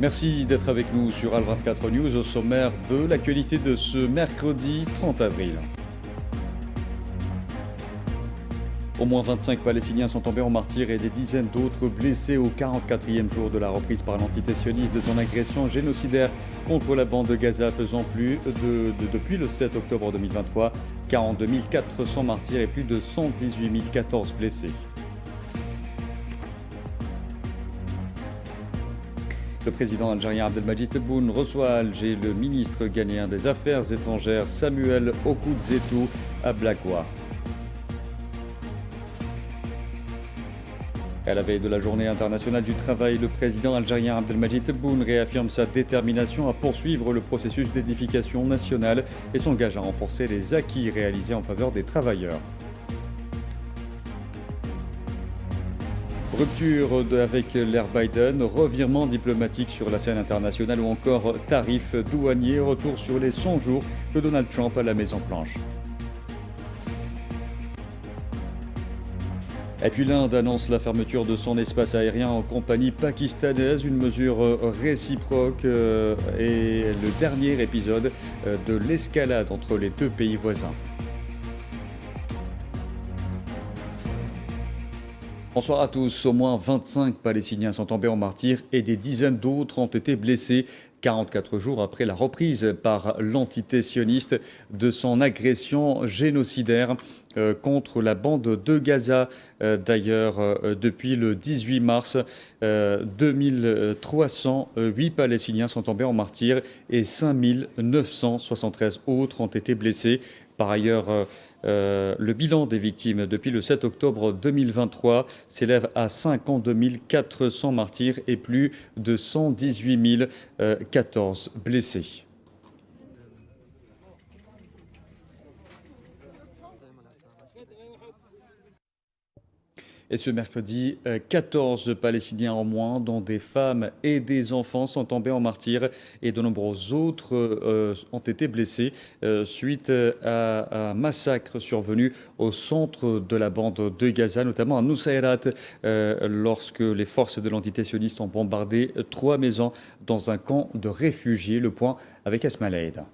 Merci d'être avec nous sur Al24 News au sommaire de l'actualité de ce mercredi 30 avril. Au moins 25 Palestiniens sont tombés en martyrs et des dizaines d'autres blessés au 44e jour de la reprise par l'entité sioniste de son agression génocidaire contre la bande de Gaza, faisant depuis le 7 octobre 2023, 42 400 martyrs et plus de 118 014 blessés. Le président algérien Abdelmadjid Tebboune reçoit à Alger le ministre ghanéen des Affaires étrangères Samuel Okudzetou à Blagua. À la veille de la journée internationale du travail, le président algérien Abdelmadjid Tebboune réaffirme sa détermination à poursuivre le processus d'édification nationale et s'engage à renforcer les acquis réalisés en faveur des travailleurs. Rupture avec l'ère Biden, revirement diplomatique sur la scène internationale ou encore tarifs douaniers, retour sur les 100 jours de Donald Trump à la Maison-Blanche. Et puis l'Inde annonce la fermeture de son espace aérien en compagnie pakistanaise, une mesure réciproque et le dernier épisode de l'escalade entre les deux pays voisins. Bonsoir à tous. Au moins 25 Palestiniens sont tombés en martyrs et des dizaines d'autres ont été blessés 44 jours après la reprise par l'entité sioniste de son agression génocidaire contre la bande de Gaza. D'ailleurs, depuis le 18 mars, 2308 Palestiniens sont tombés en martyrs et 5973 autres ont été blessés. Par ailleurs, le bilan des victimes depuis le 7 octobre 2023 s'élève à 52 400 martyrs et plus de 118 014 blessés. Et ce mercredi, 14 Palestiniens en moins, dont des femmes et des enfants, sont tombés en martyrs et de nombreux autres ont été blessés suite à un massacre survenu au centre de la bande de Gaza, notamment à Nusayrat, lorsque les forces de l'entité sioniste ont bombardé 3 maisons dans un camp de réfugiés. Le point avec Asma Laïda.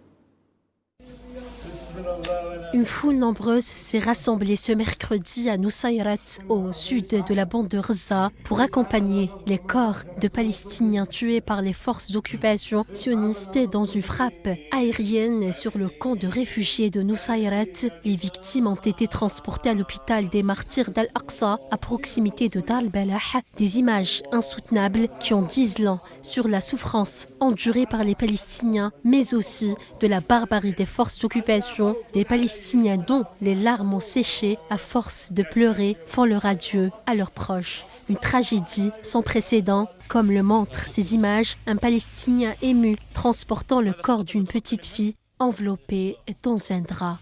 Une foule nombreuse s'est rassemblée ce mercredi à Nusayrat, au sud de la bande de Gaza, pour accompagner les corps de Palestiniens tués par les forces d'occupation sionistes dans une frappe aérienne sur le camp de réfugiés de Nusayrat. Les victimes ont été transportées à l'hôpital des martyrs d'Al-Aqsa, à proximité de Dar al-Balah. Des images insoutenables qui en disent long sur la souffrance endurée par les Palestiniens, mais aussi de la barbarie des forces d'occupation. Des Palestiniens dont les larmes ont séché à force de pleurer font leur adieu à leurs proches. Une tragédie sans précédent, comme le montrent ces images, un Palestinien ému transportant le corps d'une petite fille enveloppée dans un drap.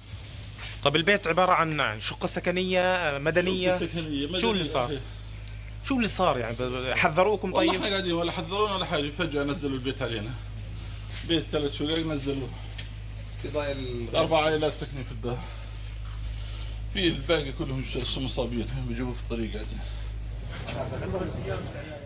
طب البيت عبارة عن شقة سكنية مدنية شو اللي صار يعني حذروكم طيب؟ والله احنا قاعدين ولا حذرونا ولا حاجة فجأة نزلوا البيت علينا. بيت 3 شقق نزلوه. في ضايل 4 عائلات ساكنين في الدار. في الباقي كلهم مصابين بيجيبوا في الطريق قاعدين.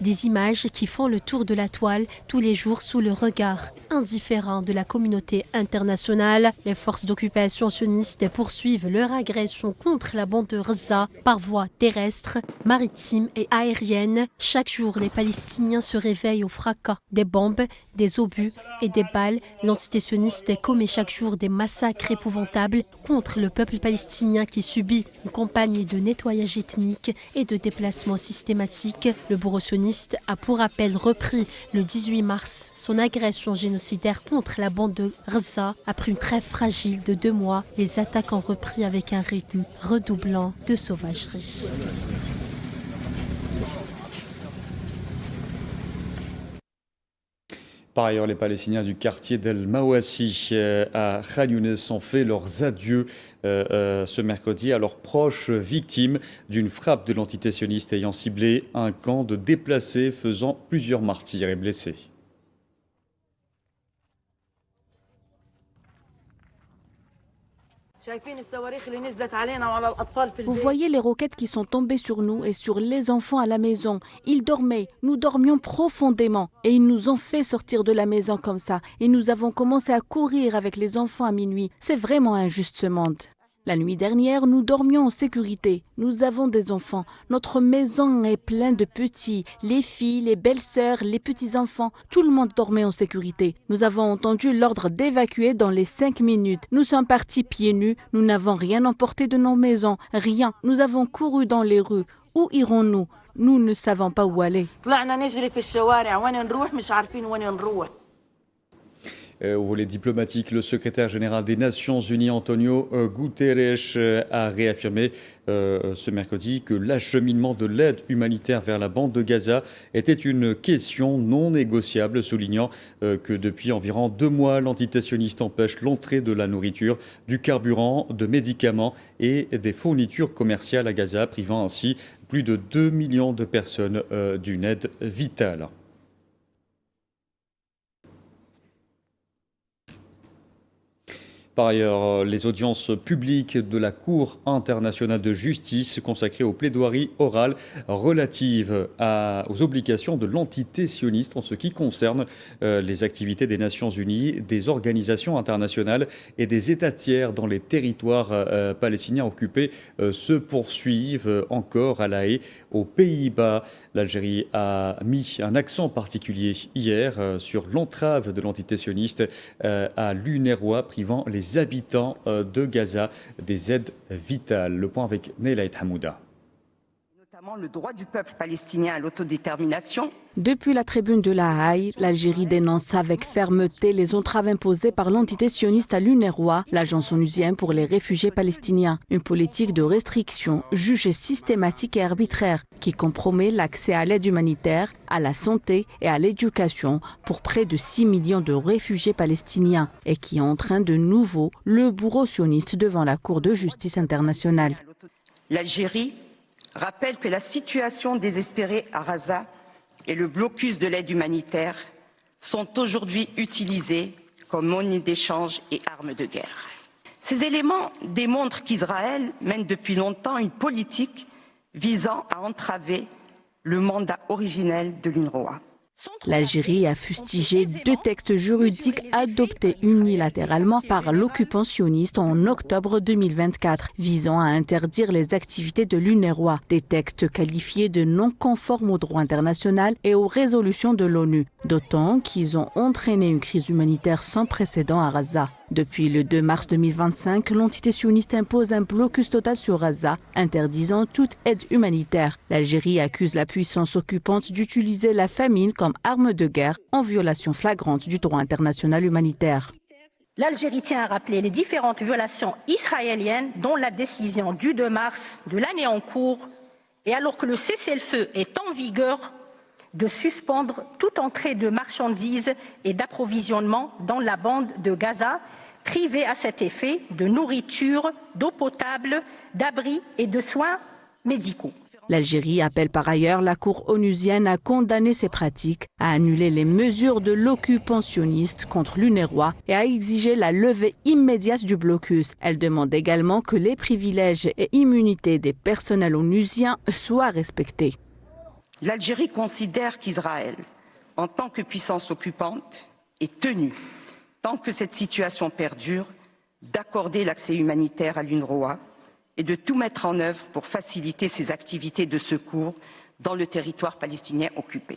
Des images qui font le tour de la toile tous les jours sous le regard indifférent de la communauté internationale. Les forces d'occupation sionistes poursuivent leur agression contre la bande de Gaza par voie terrestre, maritime et aérienne. Chaque jour, les Palestiniens se réveillent au fracas des bombes, des obus et des balles. L'entité sioniste commet chaque jour des massacres épouvantables contre le peuple palestinien qui subit une campagne de nettoyage ethnique et de déplacement systématique. Le bourreau sioniste a pour rappel repris le 18 mars son agression génocidaire contre la bande de Gaza. Après une trêve fragile de 2 mois, les attaques ont repris avec un rythme redoublant de sauvagerie. Par ailleurs, les Palestiniens du quartier d'El Mawassi à Khan Younes ont fait leurs adieux ce mercredi à leurs proches victimes d'une frappe de l'entité sioniste ayant ciblé un camp de déplacés, faisant plusieurs martyrs et blessés. Vous voyez les roquettes qui sont tombées sur nous et sur les enfants à la maison. Ils dormaient, nous dormions profondément et ils nous ont fait sortir de la maison comme ça. Et nous avons commencé à courir avec les enfants à minuit. C'est vraiment injuste ce monde. La nuit dernière, nous dormions en sécurité. Nous avons des enfants. Notre maison est pleine de petits. Les filles, les belles-sœurs, les petits-enfants. Tout le monde dormait en sécurité. Nous avons entendu l'ordre d'évacuer dans les 5 minutes. Nous sommes partis pieds nus. Nous n'avons rien emporté de nos maisons. Rien. Nous avons couru dans les rues. Où irons-nous? Nous ne savons pas où aller. Au volet diplomatique, le secrétaire général des Nations Unies, Antonio Guterres, a réaffirmé ce mercredi que l'acheminement de l'aide humanitaire vers la bande de Gaza était une question non négociable, soulignant que depuis environ 2 mois, l'entité sioniste empêche l'entrée de la nourriture, du carburant, de médicaments et des fournitures commerciales à Gaza, privant ainsi plus de 2 millions de personnes d'une aide vitale. Par ailleurs, les audiences publiques de la Cour internationale de justice consacrées aux plaidoiries orales relatives aux obligations de l'entité sioniste en ce qui concerne les activités des Nations Unies, des organisations internationales et des États tiers dans les territoires palestiniens occupés se poursuivent encore à La Haye, aux Pays-Bas. L'Algérie a mis un accent particulier hier sur l'entrave de l'entité sioniste à l'UNRWA, privant les habitants de Gaza des aides vitales. Le point avec Nelaït Hamouda. Notamment le droit du peuple palestinien à l'autodétermination. Depuis la tribune de La Haye, l'Algérie dénonce avec fermeté les entraves imposées par l'entité sioniste à l'UNRWA, l'agence onusienne pour les réfugiés palestiniens. Une politique de restriction jugée systématique et arbitraire qui compromet l'accès à l'aide humanitaire, à la santé et à l'éducation pour près de 6 millions de réfugiés palestiniens et qui entraîne de nouveau le bourreau sioniste devant la Cour de justice internationale. L'Algérie rappelle que la situation désespérée à Gaza et le blocus de l'aide humanitaire sont aujourd'hui utilisés comme monnaie d'échange et armes de guerre. Ces éléments démontrent qu'Israël mène depuis longtemps une politique visant à entraver le mandat originel de l'UNRWA. L'Algérie a fustigé 2 textes juridiques adoptés unilatéralement par l'occupant sioniste en octobre 2024, visant à interdire les activités de l'UNRWA, des textes qualifiés de non conformes au droit international et aux résolutions de l'ONU, d'autant qu'ils ont entraîné une crise humanitaire sans précédent à Gaza. Depuis le 2 mars 2025, l'entité sioniste impose un blocus total sur Gaza, interdisant toute aide humanitaire. L'Algérie accuse la puissance occupante d'utiliser la famine comme arme de guerre en violation flagrante du droit international humanitaire. L'Algérie tient à rappeler les différentes violations israéliennes, dont la décision du 2 mars de l'année en cours, et alors que le cessez-le-feu est en vigueur, de suspendre toute entrée de marchandises et d'approvisionnement dans la bande de Gaza, privée à cet effet de nourriture, d'eau potable, d'abris et de soins médicaux. L'Algérie appelle par ailleurs la Cour onusienne à condamner ces pratiques, à annuler les mesures de l'occupant sioniste contre l'UNRWA et à exiger la levée immédiate du blocus. Elle demande également que les privilèges et immunités des personnels onusiens soient respectés. L'Algérie considère qu'Israël, en tant que puissance occupante, est tenu, tant que cette situation perdure, d'accorder l'accès humanitaire à l'UNRWA et de tout mettre en œuvre pour faciliter ses activités de secours dans le territoire palestinien occupé.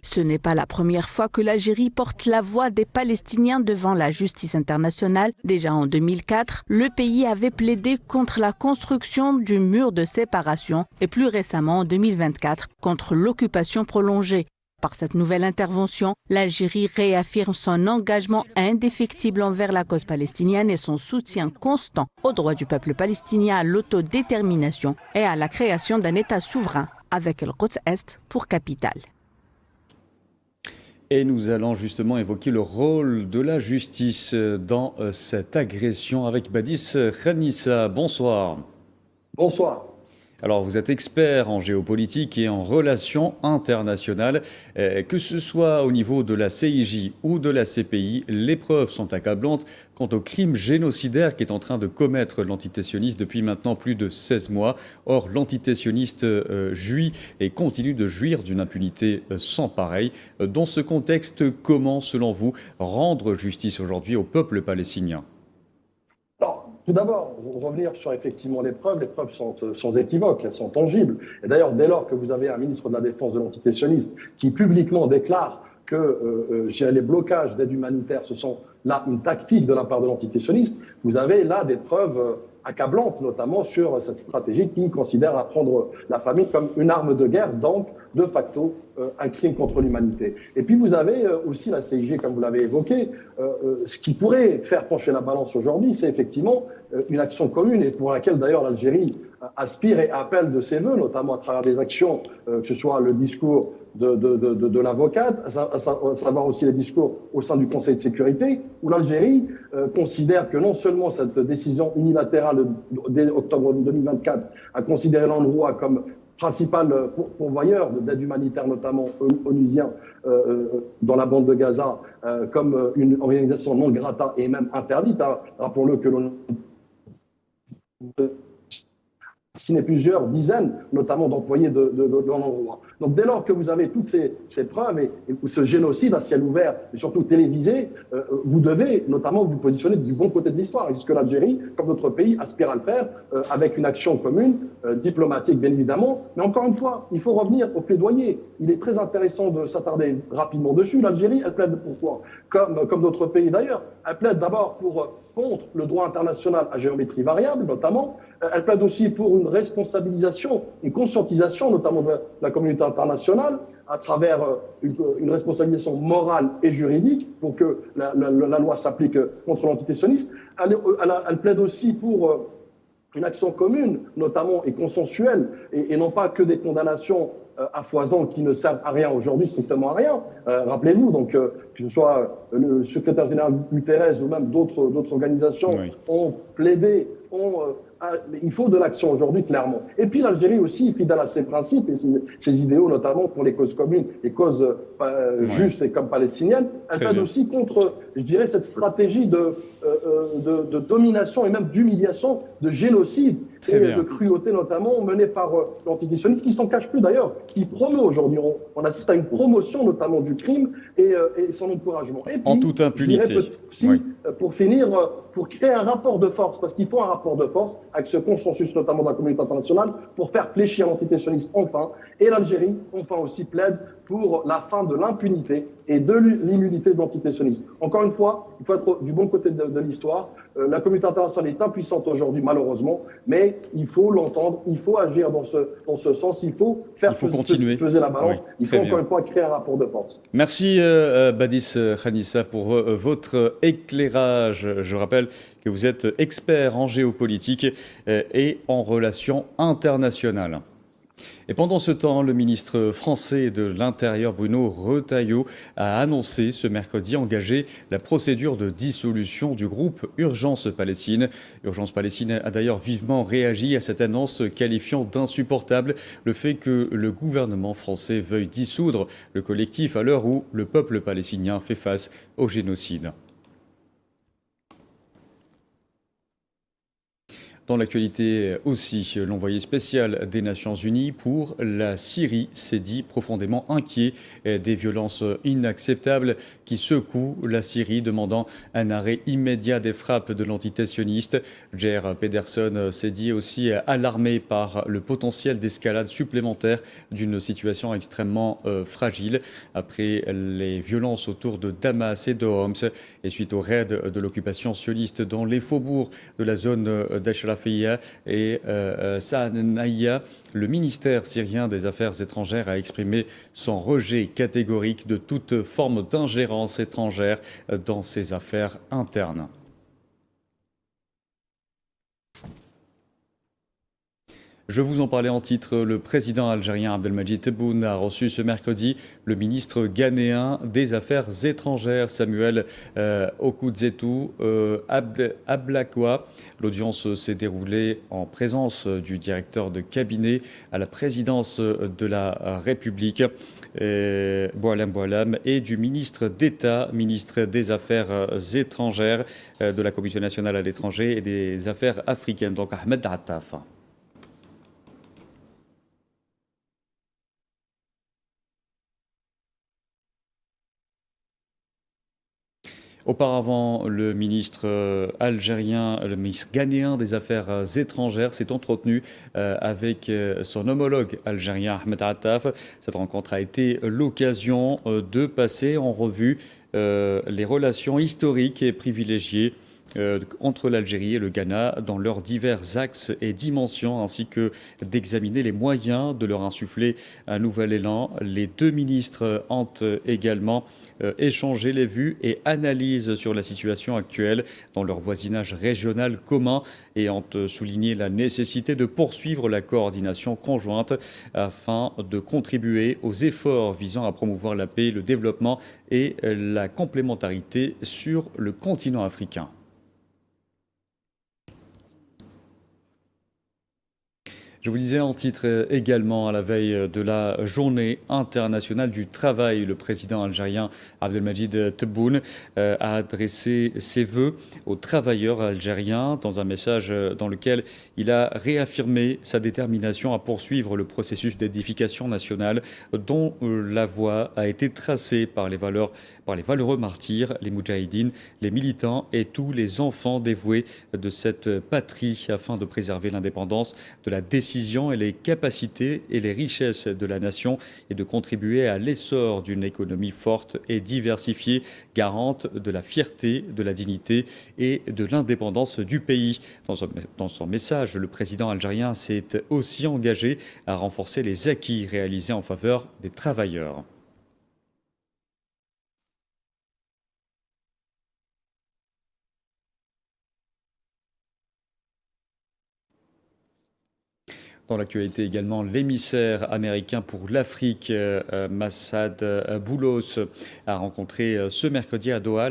Ce n'est pas la première fois que l'Algérie porte la voix des Palestiniens devant la justice internationale. Déjà en 2004, le pays avait plaidé contre la construction du mur de séparation et plus récemment en 2024 contre l'occupation prolongée. Par cette nouvelle intervention, l'Algérie réaffirme son engagement indéfectible envers la cause palestinienne et son soutien constant aux droits du peuple palestinien à l'autodétermination et à la création d'un État souverain avec le Quds Est pour capitale. Et nous allons justement évoquer le rôle de la justice dans cette agression avec Badis Khanissa. Bonsoir. Bonsoir. Alors, vous êtes expert en géopolitique et en relations internationales. Que ce soit au niveau de la CIJ ou de la CPI, les preuves sont accablantes quant au crime génocidaire qu'est en train de commettre l'antitissionniste depuis maintenant plus de 16 mois. Or, l'antitissionniste jouit et continue de jouir d'une impunité sans pareille. Dans ce contexte, comment, selon vous, rendre justice aujourd'hui au peuple palestinien ? Alors, tout d'abord, revenir sur effectivement les preuves sont équivoques, elles sont tangibles. Et d'ailleurs, dès lors que vous avez un ministre de la Défense de l'antitissionniste qui publiquement déclare que les blocages d'aide humanitaire, ce sont là une tactique de la part de l'antitissionniste, vous avez là des preuves accablantes, notamment sur cette stratégie qui considère à prendre la famine comme une arme de guerre, donc de facto un crime contre l'humanité. Et puis vous avez aussi la CIG, comme vous l'avez évoqué. Ce qui pourrait faire pencher la balance aujourd'hui, c'est effectivement une action commune, et pour laquelle d'ailleurs l'Algérie aspire et appelle de ses voeux, notamment à travers des actions, que ce soit le discours de l'avocate, à savoir aussi les discours au sein du Conseil de sécurité, où l'Algérie considère que non seulement cette décision unilatérale dès octobre 2024 a considéré l'UNRWA comme principal pourvoyeur d'aide humanitaire, notamment onusien, dans la bande de Gaza, comme une organisation non grata et même interdite. Hein. Rappelons-le que l'on signé plusieurs dizaines, notamment d'employés de l'endroit. Donc dès lors que vous avez toutes ces preuves et ce génocide à ciel ouvert et surtout télévisé, vous devez notamment vous positionner du bon côté de l'histoire. Et ce que l'Algérie, comme d'autres pays, aspire à le faire avec une action commune, diplomatique bien évidemment. Mais encore une fois, il faut revenir au plaidoyer. Il est très intéressant de s'attarder rapidement dessus. L'Algérie, elle plaide pourquoi ? Comme d'autres pays d'ailleurs, elle plaide d'abord contre le droit international à géométrie variable, notamment. Elle plaide aussi pour une responsabilisation, une conscientisation, notamment de la communauté internationale, à travers une responsabilisation morale et juridique pour que la loi s'applique contre l'entité sioniste. Elle plaide aussi pour une action commune, notamment et consensuelle, et non pas que des condamnations à foison qui ne servent à rien aujourd'hui, strictement à rien. Rappelez-vous, donc, que ce soit le secrétaire général Guterres ou même d'autres organisations ont plaidé, il faut de l'action aujourd'hui, clairement. Et puis l'Algérie aussi, fidèle à ses principes et ses idéaux, notamment pour les causes communes, les causes justes et comme palestiniennes, elle plaide aussi contre, je dirais, cette stratégie de domination et même d'humiliation, de génocide et de cruauté notamment menée par l'antitissionniste, qui s'en cache plus d'ailleurs, qui promeut aujourd'hui. On assiste à une promotion notamment du crime et son encouragement. Et puis, en toute impunité. Je dirais aussi, pour finir, pour créer un rapport de force, parce qu'il faut un rapport de force avec ce consensus notamment de la communauté internationale pour faire fléchir l'antitissionniste enfin. Et l'Algérie, enfin aussi, plaide pour la fin de l'impunité et de l'immunité de l'antitissionniste. Encore une fois, il faut être du bon côté de l'histoire. La communauté internationale est impuissante aujourd'hui, malheureusement, mais il faut l'entendre, il faut agir dans ce sens, il faut faire peser la balance, il faut encore une fois créer un rapport de force. Merci Badis Khanissa pour votre éclairage. Je rappelle que vous êtes expert en géopolitique et en relations internationales. Et pendant ce temps, le ministre français de l'Intérieur, Bruno Retailleau, a annoncé ce mercredi engager la procédure de dissolution du groupe Urgence Palestine. Urgence Palestine a d'ailleurs vivement réagi à cette annonce, qualifiant d'insupportable le fait que le gouvernement français veuille dissoudre le collectif à l'heure où le peuple palestinien fait face au génocide. Dans l'actualité aussi, l'envoyé spécial des Nations Unies pour la Syrie s'est dit profondément inquiet des violences inacceptables qui secouent la Syrie, demandant un arrêt immédiat des frappes de l'entité sioniste. Geir Pedersen s'est dit aussi alarmé par le potentiel d'escalade supplémentaire d'une situation extrêmement fragile après les violences autour de Damas et de Homs et suite au raid de l'occupation sioniste dans les faubourgs de la zone d'Ashrafia et Sanaïa. Le ministère syrien des Affaires étrangères a exprimé son rejet catégorique de toute forme d'ingérence étrangère dans ses affaires internes. Je vous en parlais en titre, le président algérien Abdelmadjid Tebboune a reçu ce mercredi le ministre ghanéen des Affaires étrangères Samuel Okudzetou Ablakwa. L'audience s'est déroulée en présence du directeur de cabinet à la présidence de la République, Boualem Boualem, et du ministre d'État, ministre des Affaires étrangères de la Commission nationale à l'étranger et des Affaires africaines, donc Ahmed Attaf. Auparavant, le ministre algérien, le ministre ghanéen des Affaires étrangères s'est entretenu avec son homologue algérien Ahmed Attaf. Cette rencontre a été l'occasion de passer en revue les relations historiques et privilégiées entre l'Algérie et le Ghana dans leurs divers axes et dimensions, ainsi que d'examiner les moyens de leur insuffler un nouvel élan. Les deux ministres ont également échangé les vues et analyses sur la situation actuelle dans leur voisinage régional commun et ont souligné la nécessité de poursuivre la coordination conjointe afin de contribuer aux efforts visant à promouvoir la paix, le développement et la complémentarité sur le continent africain. Je vous disais en titre également, à la veille de la journée internationale du travail, le président algérien Abdelmadjid Tebboune a adressé ses vœux aux travailleurs algériens dans un message dans lequel il a réaffirmé sa détermination à poursuivre le processus d'édification nationale dont la voie a été tracée par les valeureux martyrs, les moudjahidines, les militants et tous les enfants dévoués de cette patrie afin de préserver l'indépendance de la décision et les capacités et les richesses de la nation et de contribuer à l'essor d'une économie forte et diversifiée, garante de la fierté, de la dignité et de l'indépendance du pays. Dans son message, le président algérien s'est aussi engagé à renforcer les acquis réalisés en faveur des travailleurs. Dans l'actualité également, l'émissaire américain pour l'Afrique, Massad Boulos, a rencontré ce mercredi à Doha,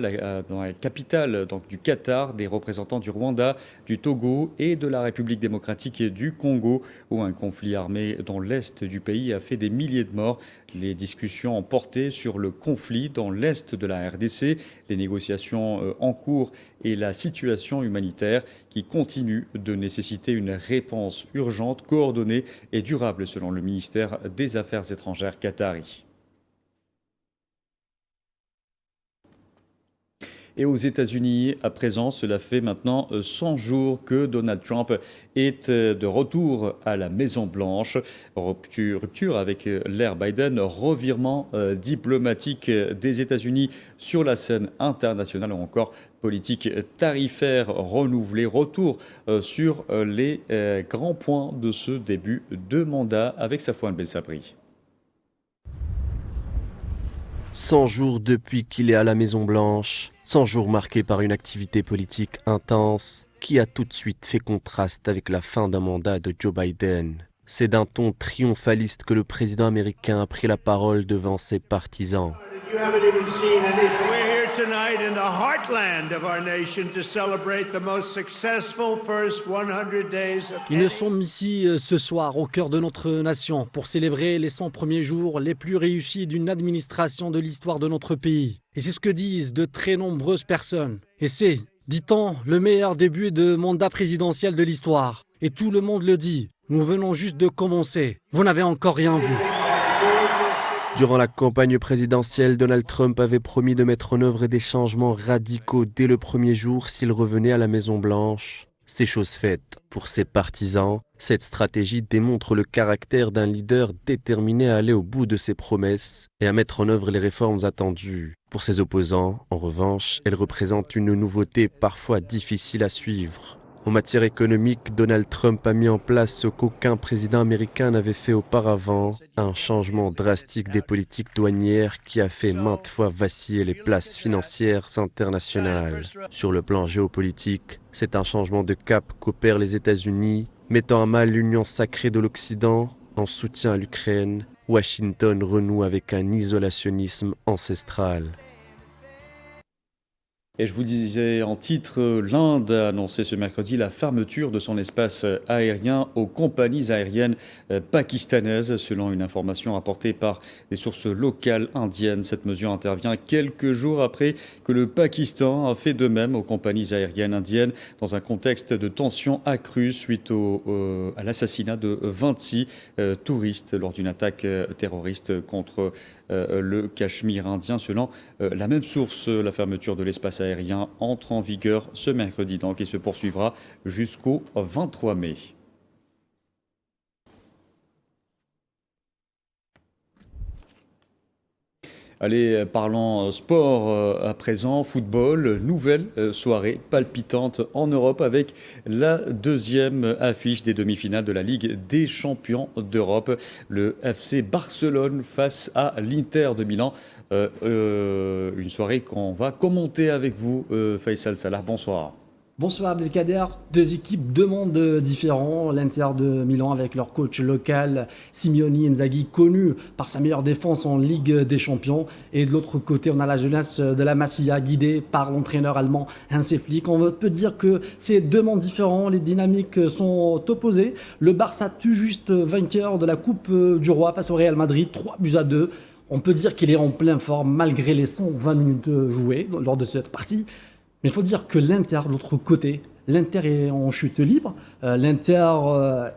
dans la capitale du Qatar, des représentants du Rwanda, du Togo et de la République démocratique du Congo, où un conflit armé dans l'est du pays a fait des milliers de morts. Les discussions ont porté sur le conflit dans l'est de la RDC, les négociations en cours et la situation humanitaire qui continue de nécessiter une réponse urgente, coordonnée et durable selon le ministère des Affaires étrangères qatari. Et aux États-Unis, à présent, cela fait maintenant 100 jours que Donald Trump est de retour à la Maison-Blanche. Rupture avec l'ère Biden, revirement diplomatique des États-Unis sur la scène internationale ou encore politique tarifaire renouvelée. Retour sur les grands points de ce début de mandat avec Safouane Ben Sabri. 100 jours depuis qu'il est à la Maison-Blanche, 100 jours marqués par une activité politique intense qui a tout de suite fait contraste avec la fin d'un mandat de Joe Biden. C'est d'un ton triomphaliste que le président américain a pris la parole devant ses partisans. Tonight in the heartland of our nation to celebrate the most successful first 100 days of Ils sont ici ce soir au cœur de notre nation pour célébrer les 100 premiers jours les plus réussis d'une administration de l'histoire de notre pays. Et c'est ce que disent de très nombreuses personnes. Et c'est, dit-on, le meilleur début de mandat présidentiel de l'histoire. Et tout le monde le dit. Nous venons juste de commencer. Vous n'avez encore rien vu. Durant la campagne présidentielle, Donald Trump avait promis de mettre en œuvre des changements radicaux dès le premier jour s'il revenait à la Maison-Blanche. C'est chose faite. Pour ses partisans, cette stratégie démontre le caractère d'un leader déterminé à aller au bout de ses promesses et à mettre en œuvre les réformes attendues. Pour ses opposants, en revanche, elle représente une nouveauté parfois difficile à suivre. En matière économique, Donald Trump a mis en place ce qu'aucun président américain n'avait fait auparavant, un changement drastique des politiques douanières qui a fait maintes fois vaciller les places financières internationales. Sur le plan géopolitique, c'est un changement de cap qu'opèrent les États-Unis Mettant à mal l'union sacrée de l'Occident en soutien à l'Ukraine, Washington renoue avec un isolationnisme ancestral. Et je vous disais en titre, l'Inde a annoncé ce mercredi la fermeture de son espace aérien aux compagnies aériennes pakistanaises. Selon une information rapportée par des sources locales indiennes, cette mesure intervient quelques jours après que le Pakistan a fait de même aux compagnies aériennes indiennes dans un contexte de tensions accrues suite à l'assassinat de 26 touristes lors d'une attaque terroriste contre le Cachemire indien. Selon la même source, la fermeture de l'espace aérien entre en vigueur ce mercredi donc et se poursuivra jusqu'au 23 mai. Allez, parlons sport à présent, football, nouvelle soirée palpitante en Europe avec la deuxième affiche des demi-finales de la Ligue des champions d'Europe. Le FC Barcelone face à l'Inter de Milan. Une soirée qu'on va commenter avec vous, Faisal Salah. Bonsoir. Bonsoir Abdelkader, deux équipes, deux mondes différents. L'Inter de Milan avec leur coach local Simeone Inzaghi, connu par sa meilleure défense en Ligue des Champions. Et de l'autre côté, on a la jeunesse de la Masia guidée par l'entraîneur allemand Hansi Flick. On peut dire que c'est deux mondes différents, les dynamiques sont opposées. Le Barça tout juste vainqueur de la Coupe du Roi face au Real Madrid, 3-2. On peut dire qu'il est en pleine forme malgré les 120 minutes jouées lors de cette partie. Mais il faut dire que l'Inter, de l'autre côté, l'Inter est en chute libre, l'Inter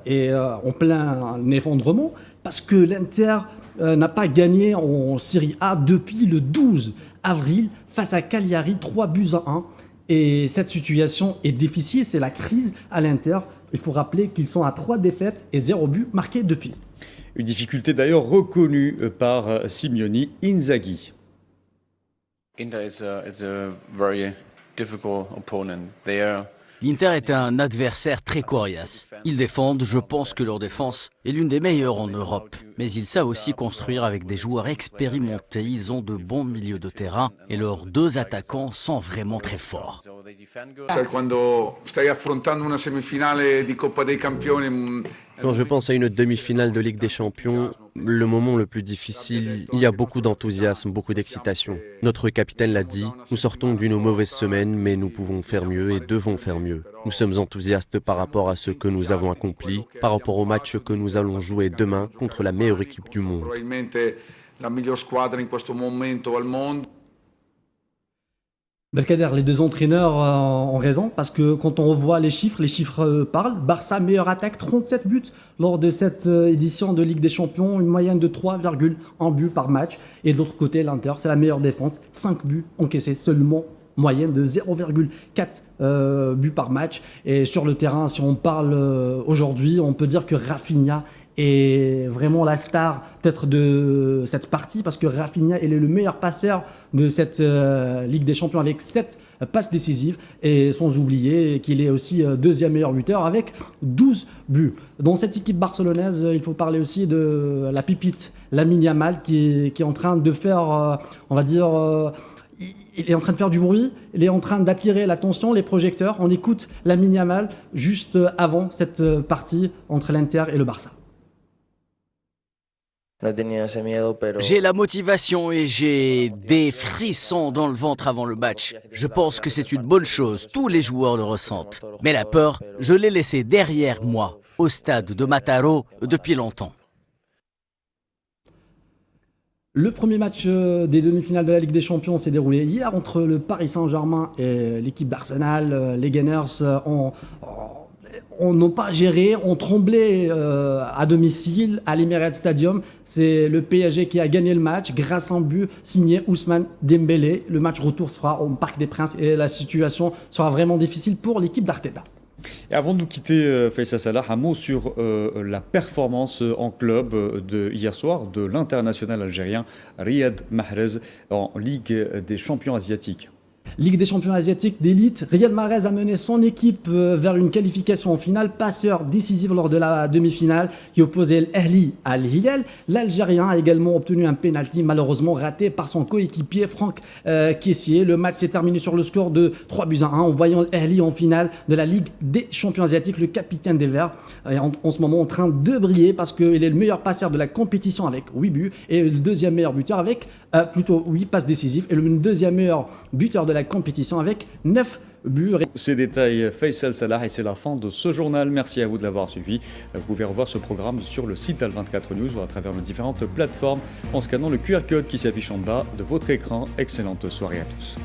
est en plein effondrement, parce que l'Inter n'a pas gagné en Serie A depuis le 12 avril face à Cagliari, 3-1. Et cette situation est difficile, c'est la crise à l'Inter. Il faut rappeler qu'ils sont à 3 défaites et 0 but marqué depuis. Une difficulté d'ailleurs reconnue par Simeone Inzaghi. Inter is a very difficult opponent. L'Inter est un adversaire très coriace. Ils défendent, je pense que leur défense est l'une des meilleures en Europe. Mais ils savent aussi construire avec des joueurs expérimentés. Ils ont de bons milieux de terrain et leurs deux attaquants sont vraiment très forts. Quand je pense à une demi-finale de Ligue des Champions, le moment le plus difficile, il y a beaucoup d'enthousiasme, beaucoup d'excitation. Notre capitaine l'a dit, nous sortons d'une mauvaise semaine, mais nous pouvons faire mieux et devons faire mieux. Nous sommes enthousiastes par rapport à ce que nous avons accompli, par rapport au match que nous allons jouer demain contre la meilleure équipe du monde. Belkader, les deux entraîneurs ont raison parce que quand on revoit les chiffres parlent. Barça, meilleure attaque, 37 buts lors de cette édition de Ligue des Champions, une moyenne de 3,1 buts par match. Et de l'autre côté, l'Inter, c'est la meilleure défense, 5 buts encaissés seulement, moyenne de 0,4 buts par match. Et sur le terrain, si on parle aujourd'hui, on peut dire que Rafinha est vraiment la star peut-être de cette partie parce que Rafinha il est le meilleur passeur de cette Ligue des Champions avec 7 passes décisives et sans oublier qu'il est aussi deuxième meilleur buteur avec 12 buts. Dans cette équipe barcelonaise, il faut parler aussi de la pipite Lamine Yamal qui est en train de faire, on va dire... il est en train de faire du bruit, il est en train d'attirer l'attention, les projecteurs. On écoute Lamine Yamal juste avant cette partie entre l'Inter et le Barça. J'ai la motivation et j'ai des frissons dans le ventre avant le match. Je pense que c'est une bonne chose, tous les joueurs le ressentent. Mais la peur, je l'ai laissée derrière moi, au stade de Mataró, depuis longtemps. Le premier match des demi-finales de la Ligue des Champions s'est déroulé hier entre le Paris Saint-Germain et l'équipe d'Arsenal. Les Gunners n'ont pas géré, ont tremblé à domicile à l'Emirates Stadium. C'est le PSG qui a gagné le match grâce à un but signé Ousmane Dembélé. Le match retour sera au Parc des Princes et la situation sera vraiment difficile pour l'équipe d'Arteta. Et avant de nous quitter, Faisal Salah, un mot sur la performance en club de hier soir de l'international algérien Riyad Mahrez en Ligue des champions asiatiques. Ligue des champions asiatiques d'élite, Riyad Mahrez a mené son équipe vers une qualification en finale, passeur décisif lors de la demi-finale qui opposait l'Ahli à Al-Hilal. L'Algérien a également obtenu un pénalty malheureusement raté par son coéquipier Franck Kessié. Le match s'est terminé sur le score de 3-1 en voyant l'Ahli en finale de la Ligue des champions asiatiques. Le capitaine des Verts est en ce moment en train de briller parce qu'il est le meilleur passeur de la compétition avec 8 buts et le deuxième meilleur buteur avec 8 passes décisives et le deuxième meilleur buteur de la compétition avec 9 buts. Ces détails, Faisal Salah, et c'est la fin de ce journal. Merci à vous de l'avoir suivi. Vous pouvez revoir ce programme sur le site Al24 News ou à travers nos différentes plateformes en scannant le QR code qui s'affiche en bas de votre écran. Excellente soirée à tous.